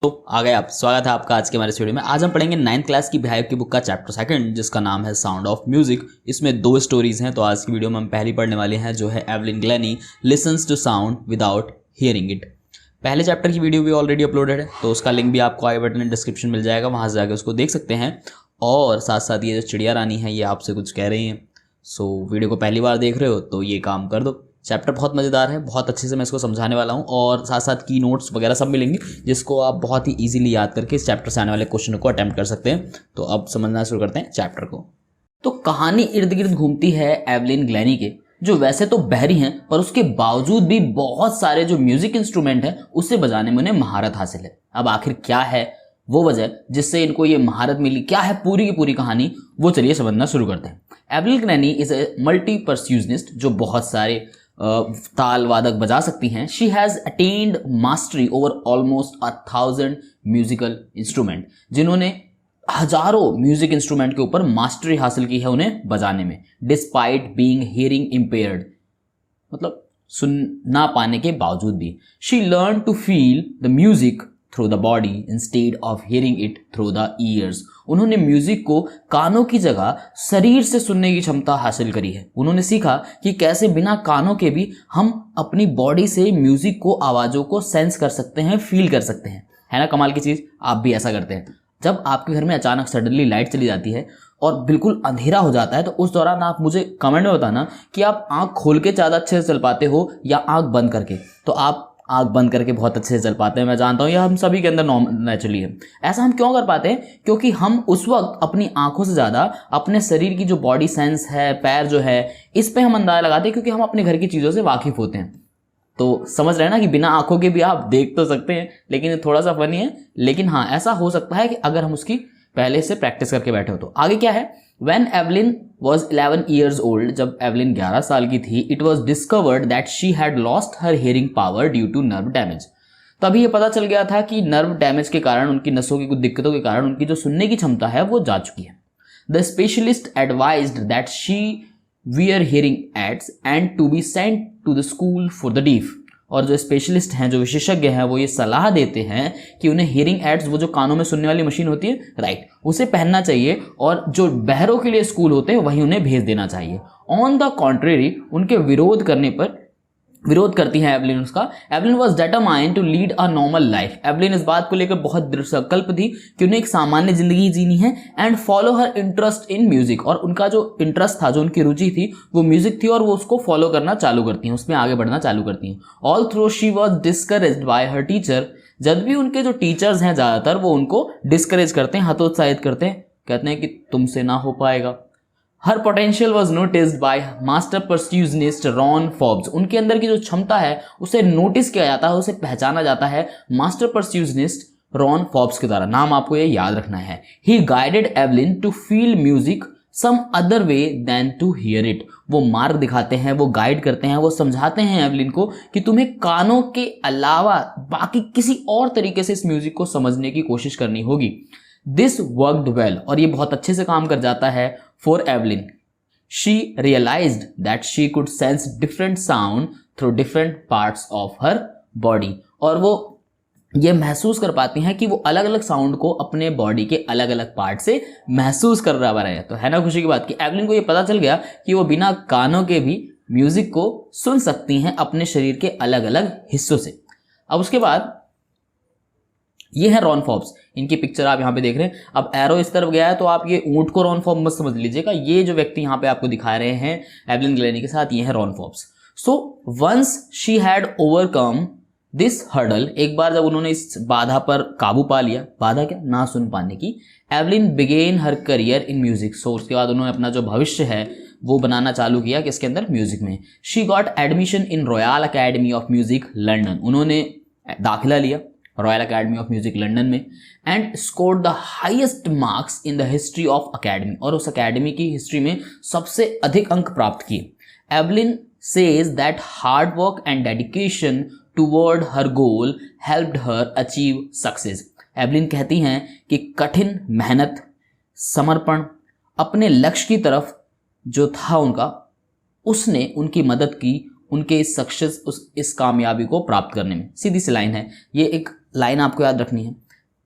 तो आ गए आप। स्वागत है आपका आज के हमारे वीडियो में। आज हम पढ़ेंगे 9th क्लास की बिहाइव की बुक का चैप्टर सेकंड, जिसका नाम है साउंड ऑफ म्यूजिक। इसमें 2 स्टोरीज हैं। तो आज की वीडियो में हम पहली पढ़ने वाले हैं, जो है Evelyn Glennie listens to sound without hearing it. पहले चैप्टर की वीडियो भी ऑलरेडी अपलोडेड है, तो उसका लिंक भी आपको आई बटन में डिस्क्रिप्शन मिल जाएगा, वहाँ से जाकर उसको देख सकते हैं। और साथ साथ ये जो चिड़िया रानी है, ये आपसे कुछ कह रही हैं। सो वीडियो को पहली बार देख रहे हो तो ये काम कर दो। चैप्टर बहुत मज़ेदार है, बहुत अच्छे से मैं इसको समझाने वाला हूँ, और साथ साथ की नोट्स वगैरह सब मिलेंगे, जिसको आप बहुत ही इजीली याद करके इस चैप्टर से आने वाले क्वेश्चन को अटेम्प्ट कर सकते हैं। तो अब समझना शुरू करते हैं चैप्टर को। तो कहानी इर्द गिर्द घूमती है एवलिन ग्लेनी के, जो वैसे तो बहरी हैं, पर उसके बावजूद भी बहुत सारे जो म्यूजिक इंस्ट्रूमेंट हैं उसे बजाने में उन्हें महारत हासिल है। अब आखिर क्या है वो वजह जिससे इनको ये महारत मिली, क्या है पूरी की पूरी कहानी, वो चलिए समझना शुरू करते हैं। Evelyn Glennie is a multi percussionist, जो बहुत सारे ताल वादक बजा सकती हैं। She has attained mastery over almost 1000 musical instrument, जिन्होंने हजारों म्यूजिक इंस्ट्रूमेंट के ऊपर मास्टरी हासिल की है उन्हें बजाने में, डिस्पाइट बीइंग हियरिंग इम्पेयर्ड, मतलब सुन ना पाने के बावजूद भी। She learn to feel the music through the body instead of hearing it through the ears. उन्होंने म्यूजिक को कानों की जगह शरीर से सुनने की क्षमता हासिल करी है। उन्होंने सीखा कि कैसे बिना कानों के भी हम अपनी बॉडी से म्यूजिक को, आवाज़ों को सेंस कर सकते हैं, फील कर सकते हैं। है ना कमाल की चीज़। आप भी ऐसा करते हैं। जब आपके घर में अचानक सडनली लाइट चली जाती है और बिल्कुल अंधेरा हो जाता है, तो उस दौरान आप मुझे कमेंट में बताना कि आप आंख खोल के ज़्यादा अच्छे से चल पाते हो या आंख बंद करके। तो आप आंख बंद करके बहुत अच्छे से चल पाते हैं, मैं जानता हूँ, यह हम सभी के अंदर नेचुरली है। ऐसा हम क्यों कर पाते हैं? क्योंकि हम उस वक्त अपनी आंखों से ज़्यादा अपने शरीर की जो बॉडी सेंस है, पैर जो है, इस पे हम अंदाजा लगाते हैं, क्योंकि हम अपने घर की चीज़ों से वाकिफ़ होते हैं। तो समझ रहे हैं ना कि बिना आंखों के भी आप देख तो सकते हैं, लेकिन ये थोड़ा सा फनी है। लेकिन हाँ, ऐसा हो सकता है कि अगर हम उसकी पहले से प्रैक्टिस करके बैठे हो तो। आगे क्या है? When Evelyn was 11 years old, जब एवलिन 11 साल की थी, it was discovered that she had lost her hearing power due to nerve damage. तभी ये पता चल गया था कि नर्व डैमेज के कारण, उनकी नसों की कुछ दिक्कतों के कारण उनकी जो सुनने की क्षमता है वो जा चुकी है। The specialist advised that she wear hearing aids and to be sent to the school for the deaf. और जो स्पेशलिस्ट हैं, जो विशेषज्ञ हैं, वो ये सलाह देते हैं कि उन्हें हियरिंग एड्स, वो जो कानों में सुनने वाली मशीन होती है, राइट, उसे पहनना चाहिए, और जो बहरों के लिए स्कूल होते हैं वहीं उन्हें भेज देना चाहिए। ऑन द कॉन्ट्रेरी, उनके विरोध करती है एवलिन उसका। Evelyn was determined to lead a normal life. Evelyn इस बात को लेकर बहुत दृढ़ संकल्प थी कि उन्हें एक सामान्य जिंदगी जीनी है, and follow her interest in music. और उनका जो इंटरेस्ट था, जो उनकी रुचि थी, वो म्यूजिक थी, और वो उसको फॉलो करना चालू करती हैं, उसमें आगे बढ़ना चालू करती हैं। All through she was discouraged bye her teacher. जब भी उनके जो टीचर्स हैं ज़्यादातर, वो उनको डिस्करेज करते हैं, हतोत्साहित करते हैं, कहते हैं कि तुमसे ना हो पाएगा। Her potential was noticed by master percussionist Ron Forbes. उनके अंदर की जो क्षमता है उसे नोटिस किया जाता है, उसे पहचाना जाता है मास्टर परक्यूशनिस्ट रॉन फॉब्स के द्वारा। नाम आपको ये याद रखना है। He guided Evelyn to feel music some other way than to hear it. वो मार्ग दिखाते हैं, वो गाइड करते हैं, वो समझाते हैं एवलिन को कि तुम्हें कानों के अलावा बाकी किसी और तरीके से इस म्यूजिक को समझने की कोशिश करनी होगी। दिस वर्कड वेल, और ये बहुत अच्छे से काम कर जाता है for Evelyn. She realised that she could sense different sound through different parts of her body. और वो ये महसूस कर पाती हैं कि वो अलग अलग साउंड को अपने बॉडी के अलग अलग पार्ट से महसूस कर रहा है। तो है ना खुशी की बात कि एवलिन को ये पता चल गया कि वो बिना कानों के भी म्यूजिक को सुन सकती हैं अपने शरीर के अलग अलग हिस्सों से। अब उसके बाद ये है रॉन फॉब्स। इनकी पिक्चर आप यहाँ पे देख रहे हैं। अब एरो इस तरफ गया है, तो आप ये ऊंट को रॉन फॉब्स मत समझ लीजिएगा। ये जो व्यक्ति यहाँ पे आपको दिखा रहे हैं एवलिन ग्लेनी के साथ, ये है Ron Forbes. So once she had overcome this hurdle, एक बार जब उन्होंने इस बाधा पर काबू पा लिया, बाधा क्या, ना सुन पाने की, Evelyn began her career in music. So उसके बाद उन्होंने अपना जो भविष्य है वो बनाना चालू किया, किसके अंदर, म्यूजिक में। She got admission in Royal Academy of Music London. उन्होंने दाखिला लिया Royal Academy of Music London में, and scored the highest marks in the history of academy. और उस अकेडमी की हिस्ट्री में सबसे अधिक अंक प्राप्त किए। Evelyn says that hard work and dedication toward her goal helped her achieve success. Evelyn कहती हैं कि कठिन मेहनत, समर्पण, अपने लक्ष्य की तरफ जो था उनका, उसने उनकी मदद की उनके इस कामयाबी को प्राप्त करने में। सीधी सी लाइन है, ये एक लाइन आपको याद रखनी है।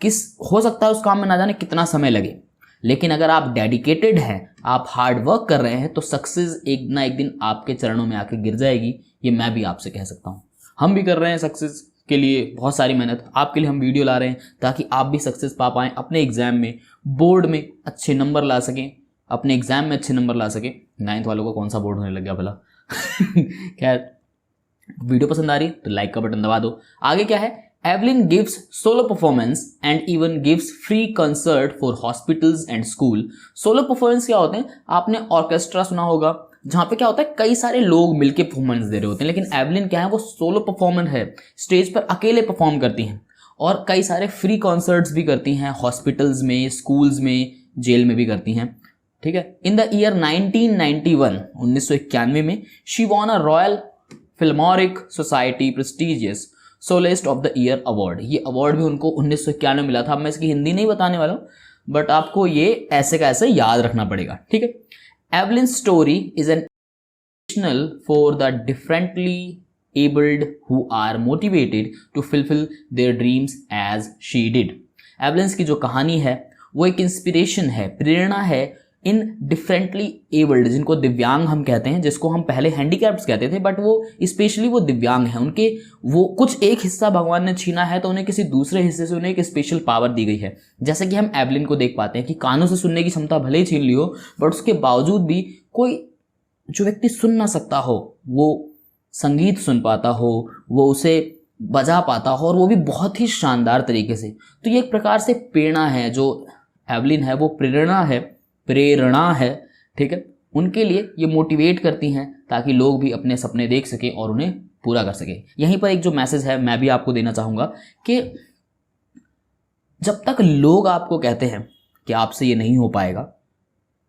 हो सकता है उस काम में ना जाने कितना समय लगे, लेकिन अगर आप डेडिकेटेड हैं, आप हार्ड वर्क कर रहे हैं, तो सक्सेस एक ना एक दिन आपके चरणों में आके गिर जाएगी। ये मैं भी आपसे कह सकता हूँ। हम भी कर रहे हैं सक्सेस के लिए बहुत सारी मेहनत, आपके लिए हम वीडियो ला रहे हैं ताकि आप भी सक्सेस पा पाएँ, अपने एग्जाम में, बोर्ड में अच्छे नंबर ला सकें, अपने एग्जाम में अच्छे नंबर ला सकें। 9th वालों को कौन सा बोर्ड होने लग गया भला। खैर, वीडियो पसंद आ रही है तो लाइक का बटन दबा दो। आगे क्या है, Evelyn gives solo performance and even gives free concert for hospitals and school. Solo performance क्या होते हैं, आपने ऑर्केस्ट्रा सुना होगा, जहां पे क्या होता है कई सारे लोग मिलकर परफॉर्मेंस दे रहे होते हैं, लेकिन एवलिन क्या है, वो सोलो परफॉर्मर है, स्टेज पर अकेले परफॉर्म करती हैं और कई सारे फ्री कॉन्सर्ट्स भी करती हैं, हॉस्पिटल्स में, स्कूल्स में, जेल में भी करती हैं। ठीक है। इन द ईयर 1991 में she won a Royal Philharmonic Society prestigious soloist of the year award. ये अवार्ड भी उनको 1991 में मिला था। अब मैं इसकी हिंदी नहीं बताने वाला हूँ, बट आपको ये ऐसे का ऐसे याद रखना पड़ेगा। ठीक है। Evelyn story is an inspirational for the differently abled who are motivated to fulfil their dreams as she did. Evelyn की जो कहानी है वो एक इंस्पिरेशन है, प्रेरणा है इन डिफरेंटली एबल्ड, जिनको दिव्यांग हम कहते हैं, जिसको हम पहले हैंडीकैप्स कहते थे, बट वो स्पेशली वो दिव्यांग हैं, उनके वो कुछ एक हिस्सा भगवान ने छीना है तो उन्हें किसी दूसरे हिस्से से उन्हें एक स्पेशल पावर दी गई है। जैसे कि हम एवलिन को देख पाते हैं कि कानों से सुनने की क्षमता भले ही छीन ली हो, बट उसके बावजूद भी कोई जो व्यक्ति सुन ना सकता हो वो संगीत सुन पाता हो, वो उसे बजा पाता हो, और वो भी बहुत ही शानदार तरीके से। तो ये एक प्रकार से प्रेरणा है, जो एवलिन है वो प्रेरणा है। ठीक है। उनके लिए ये मोटिवेट करती हैं ताकि लोग भी अपने सपने देख सकें और उन्हें पूरा कर सकें। यहीं पर एक जो मैसेज है मैं भी आपको देना चाहूँगा कि जब तक लोग आपको कहते हैं कि आपसे ये नहीं हो पाएगा,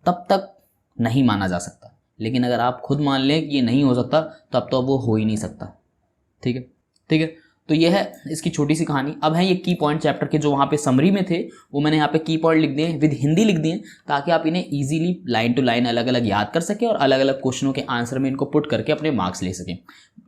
तब तक नहीं माना जा सकता, लेकिन अगर आप खुद मान लें कि ये नहीं हो सकता, तब तो वो हो ही नहीं सकता। ठीक है। ठीक है। तो ये है इसकी छोटी सी कहानी। अब है ये की पॉइंट चैप्टर के, जो वहाँ पे समरी में थे वो मैंने यहाँ पे की पॉइंट लिख दिए विद हिंदी लिख दिए, ताकि आप इन्हें इजीली लाइन टू लाइन अलग अलग याद कर सकें और अलग अलग क्वेश्चनों के आंसर में इनको पुट करके अपने मार्क्स ले सकें।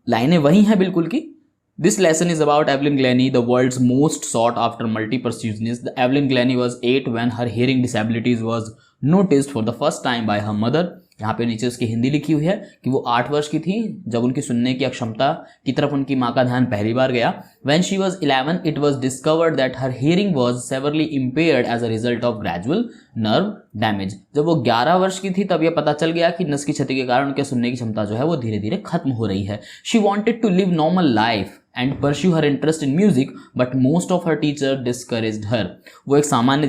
लाइनें वही हैं बिल्कुल की। This lesson is about Evelyn Glennie, the world's most sought after multi-percussionist. The Evelyn Glennie was 8 when her hearing disabilities was noticed for the first time by her mother. यहाँ पे नीचे उसकी हिंदी लिखी हुई है कि वो 8 वर्ष की थी जब उनकी सुनने की अक्षमता की तरफ उनकी माँ का ध्यान पहली बार गया। When she was 11, it was discovered that her hearing was severely impaired as a result of gradual nerve damage. जब वो 11 वर्ष की थी तब ये पता चल गया कि नस की क्षति के कारण उनके सुनने की क्षमता जो है वो धीरे धीरे खत्म हो रही है। She wanted to live normal life and pursue her interest in music, but most of her teacher discouraged her. वो एक सामान्य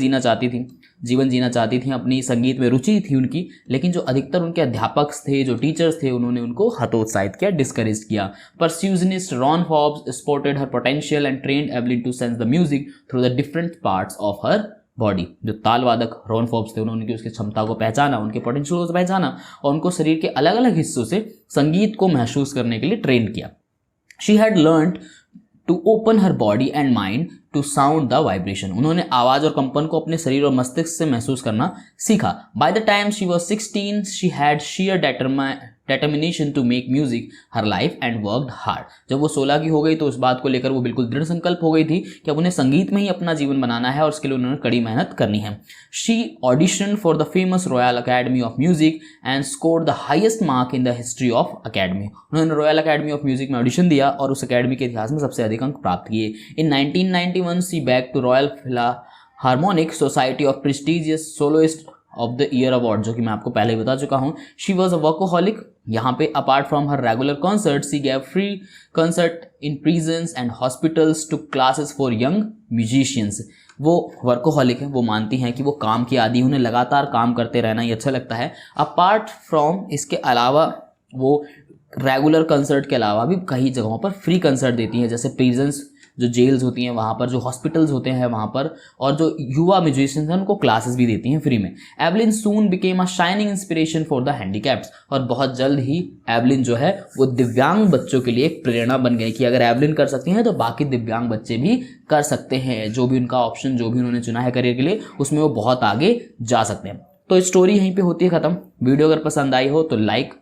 जीवन जीना चाहती थी, अपनी संगीत में रुचि थी उनकी, लेकिन जो अधिकतर उनके अध्यापक थे, जो टीचर्स थे, उन्होंने उनको हतोत्साहित किया, डिस्करेज किया। Percussionist Ron Forbes spotted her potential and trained Evelyn to sense the music through the different parts of her body. जो ताल वादक रॉन फॉब्स थे उन्होंने उसकी क्षमता को पहचाना, उनके पोटेंशियल को पहचाना और उनको शरीर के अलग अलग हिस्सों से संगीत को महसूस करने के लिए ट्रेन किया। She had learned to open her body and mind to sound the vibration. उन्होंने आवाज और कंपन को अपने शरीर और मस्तिष्क से महसूस करना सीखा। By the time she was 16, she had sheer determination to make music her life and worked hard. जब वो 16 की हो गई तो उस बात को लेकर वो बिल्कुल दृढ़ संकल्प हो गई थी कि अब उन्हें संगीत में ही अपना जीवन बनाना है और उसके लिए उन्होंने कड़ी मेहनत करनी है। She auditioned for the famous Royal Academy of Music and scored the highest mark in the history of Academy. उन्होंने रॉयल अकेडमी ऑफ म्यूजिक में ऑडिशन दिया और उस अकेडमी के इतिहास में सबसे अधिक अंक प्राप्त किए। In 1991, she back to Royal Philharmonic Society of prestigious soloist of the year award, जो कि मैं आपको पहले ही बता चुका हूँ। She was a workaholic. यहाँ पे apart from her regular concert she gave free concert in prisons and hospitals to classes for young musicians. वो वर्कोहॉलिक है, वो मानती हैं कि वो काम की आदी, उन्हें लगातार काम करते रहना ही अच्छा लगता है। अपार्ट फ्रॉम इसके अलावा वो रेगुलर कंसर्ट के अलावा भी कई जगहों पर फ्री कंसर्ट देती हैं, जैसे प्रिजन्स जो जेल्स होती हैं वहाँ पर, जो हॉस्पिटल्स होते हैं वहाँ पर, और जो युवा म्यूजिशियंस हैं उनको क्लासेस भी देती हैं फ्री में। Evelyn soon became a shining inspiration for the handicaps, और बहुत जल्द ही एवलिन जो है वो दिव्यांग बच्चों के लिए एक प्रेरणा बन गई कि अगर एवलिन कर सकती हैं तो बाकी दिव्यांग बच्चे भी कर सकते हैं। जो भी उनका ऑप्शन, जो भी उन्होंने चुना है करियर के लिए, उसमें वो बहुत आगे जा सकते हैं। तो स्टोरी यहीं पर होती है ख़त्म। वीडियो अगर पसंद आई हो तो लाइक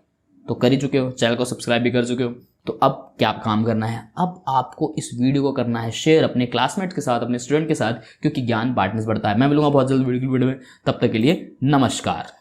तो कर ही चुके हो, चैनल को सब्सक्राइब भी कर चुके हो। तो अब क्या काम करना है, अब आपको इस वीडियो को करना है शेयर अपने क्लासमेट के साथ, अपने स्टूडेंट के साथ, क्योंकि ज्ञान बांटने से बढ़ता है। मैं मिलूंगा बहुत जल्द वीडियो में, तब तक के लिए नमस्कार।